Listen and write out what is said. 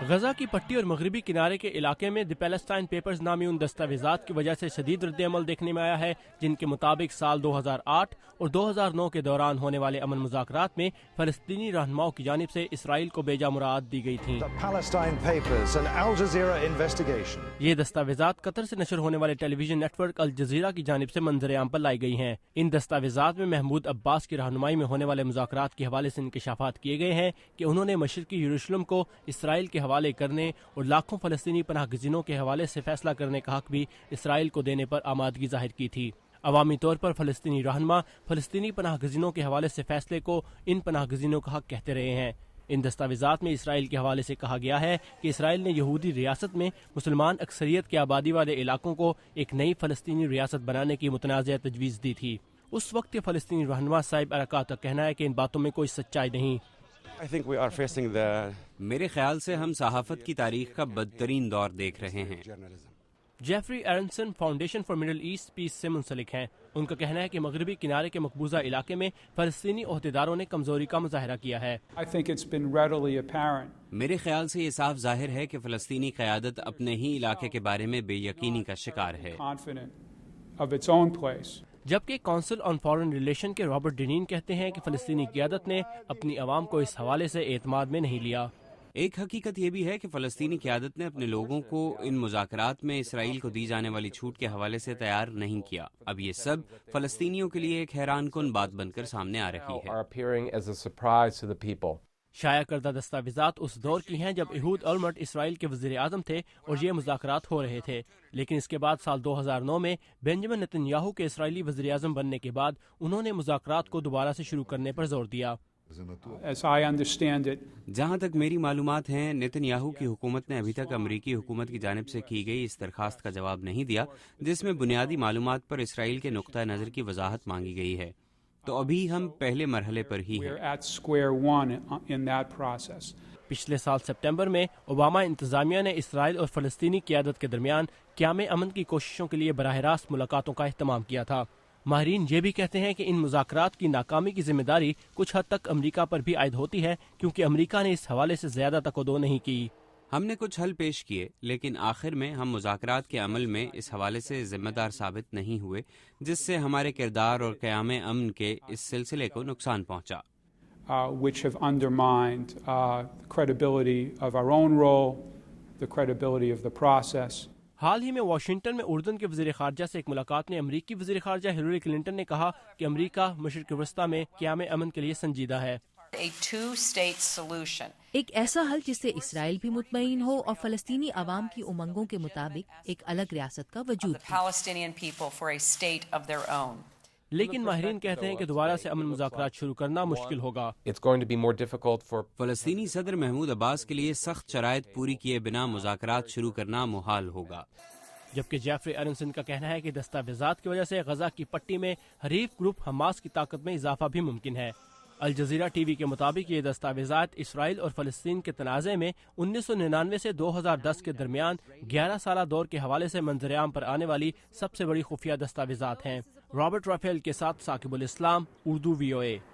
غزہ کی پٹی اور مغربی کنارے کے علاقے میں دی پیلسٹائن پیپرز نامی ان دستاویزات کی وجہ سے شدید رد عمل دیکھنے میں آیا ہے جن کے مطابق سال 2008 اور 2009 کے دوران ہونے والے امن مذاکرات میں فلسطینی رہنماؤں کی جانب سے اسرائیل کو بیجا مراد دی گئی تھیں۔ یہ دستاویزات قطر سے نشر ہونے والے ٹیلی ویژن نیٹ ورک الجزیرہ کی جانب سے منظر عام پر لائی گئی ہیں۔ ان دستاویزات میں محمود عباس کی رہنمائی میں ہونے والے مذاکرات کے حوالے سے انکشافات کیے گئے ہیں کہ انہوں نے مشرقی یروشلم کو اسرائیل کے حوالے کرنے اور لاکھوں فلسطینی پناہ گزینوں کے حوالے سے فیصلہ کرنے کا حق بھی اسرائیل کو دینے پر آمادگی ظاہر کی تھی۔ عوامی طور پر فلسطینی رہنما فلسطینی پناہ گزینوں کے حوالے سے فیصلے کو ان پناہ گزینوں کا حق کہتے رہے ہیں۔ ان دستاویزات میں اسرائیل کے حوالے سے کہا گیا ہے کہ اسرائیل نے یہودی ریاست میں مسلمان اکثریت کے آبادی والے علاقوں کو ایک نئی فلسطینی ریاست بنانے کی متنازع تجویز دی تھی۔ اس وقت کے فلسطینی رہنما صاحب ارکات کا کہنا ہے کہ ان باتوں میں کوئی سچائی نہیں۔ میرے خیال سے ہم صحافت کی تاریخ کا بدترین دور دیکھ رہے ہیں۔ Geoffrey Aronson Foundation for Middle East Peace سے منسلک ہیں۔ ان کا کہنا ہے کہ مغربی کنارے کے مقبوضہ علاقے میں فلسطینی عہدیداروں نے کمزوری کا مظاہرہ کیا ہے۔ میرے خیال سے یہ صاف ظاہر ہے کہ فلسطینی قیادت اپنے ہی علاقے کے بارے میں بے یقینی کا شکار ہے۔ جبکہ کونسل آن فارن ریلیشن کے رابرٹ ڈینین کہتے ہیں کہ فلسطینی قیادت نے اپنی عوام کو اس حوالے سے اعتماد میں نہیں لیا۔ ایک حقیقت یہ بھی ہے کہ فلسطینی قیادت نے اپنے لوگوں کو ان مذاکرات میں اسرائیل کو دی جانے والی چھوٹ کے حوالے سے تیار نہیں کیا۔ اب یہ سب فلسطینیوں کے لیے ایک حیران کن بات بن کر سامنے آ رہی ہے۔ شائع کردہ دستاویزات اس دور کی ہیں جب ایہود اولمرٹ اسرائیل کے وزیر اعظم تھے اور یہ مذاکرات ہو رہے تھے، لیکن اس کے بعد سال 2009 میں بنجمن نتن یاہو کے اسرائیلی وزیر اعظم بننے کے بعد انہوں نے مذاکرات کو دوبارہ سے شروع کرنے پر زور دیا۔ جہاں تک میری معلومات ہیں، نتن یاہو کی حکومت نے ابھی تک امریکی حکومت کی جانب سے کی گئی اس درخواست کا جواب نہیں دیا جس میں بنیادی معلومات پر اسرائیل کے نقطہ نظر کی وضاحت مانگی گئی ہے۔ تو ابھی ہم پہلے مرحلے پر ہی ہیں۔ پچھلے سال سپٹمبر میں اوباما انتظامیہ نے اسرائیل اور فلسطینی قیادت کے درمیان قیام امن کی کوششوں کے لیے براہ راست ملاقاتوں کا اہتمام کیا تھا۔ ماہرین یہ بھی کہتے ہیں کہ ان مذاکرات کی ناکامی کی ذمہ داری کچھ حد تک امریکہ پر بھی عائد ہوتی ہے کیونکہ امریکہ نے اس حوالے سے زیادہ تقدو نہیں کی۔ ہم نے کچھ حل پیش کیے لیکن آخر میں ہم مذاکرات کے عمل میں اس حوالے سے ذمہ دار ثابت نہیں ہوئے جس سے ہمارے کردار اور قیام امن کے اس سلسلے کو نقصان پہنچا۔ which have undermined the credibility of our own role, the credibility of the process. حال ہی میں واشنگٹن میں اردن کے وزیر خارجہ سے ایک ملاقات میں امریکی وزیر خارجہ ہیلری کلنٹن نے کہا کہ امریکہ مشرق وسطیٰ میں قیام امن کے لیے سنجیدہ ہے۔ ایک ایسا حل جس سے اسرائیل بھی مطمئن ہو اور فلسطینی عوام کی امنگوں کے مطابق ایک الگ ریاست کا وجود ہو۔ لیکن ماہرین کہتے ہیں کہ دوبارہ سے امن مذاکرات شروع کرنا مشکل ہوگا۔ فلسطینی صدر محمود عباس کے لیے سخت شرائط پوری کیے بنا مذاکرات شروع کرنا محال ہوگا۔ جبکہ جیفری ایرنسن کا کہنا ہے کہ دستاویزات کی وجہ سے غزہ کی پٹی میں حریف گروپ حماس کی طاقت میں اضافہ بھی ممکن ہے۔ الجزیرہ ٹی وی کے مطابق یہ دستاویزات اسرائیل اور فلسطین کے تنازع میں 1999 سے 2010 کے درمیان 11 سالہ دور کے حوالے سے منظر عام پر آنے والی سب سے بڑی خفیہ دستاویزات ہیں۔ رابرٹ رافیل کے ساتھ ثاقب الاسلام، اردو VOA۔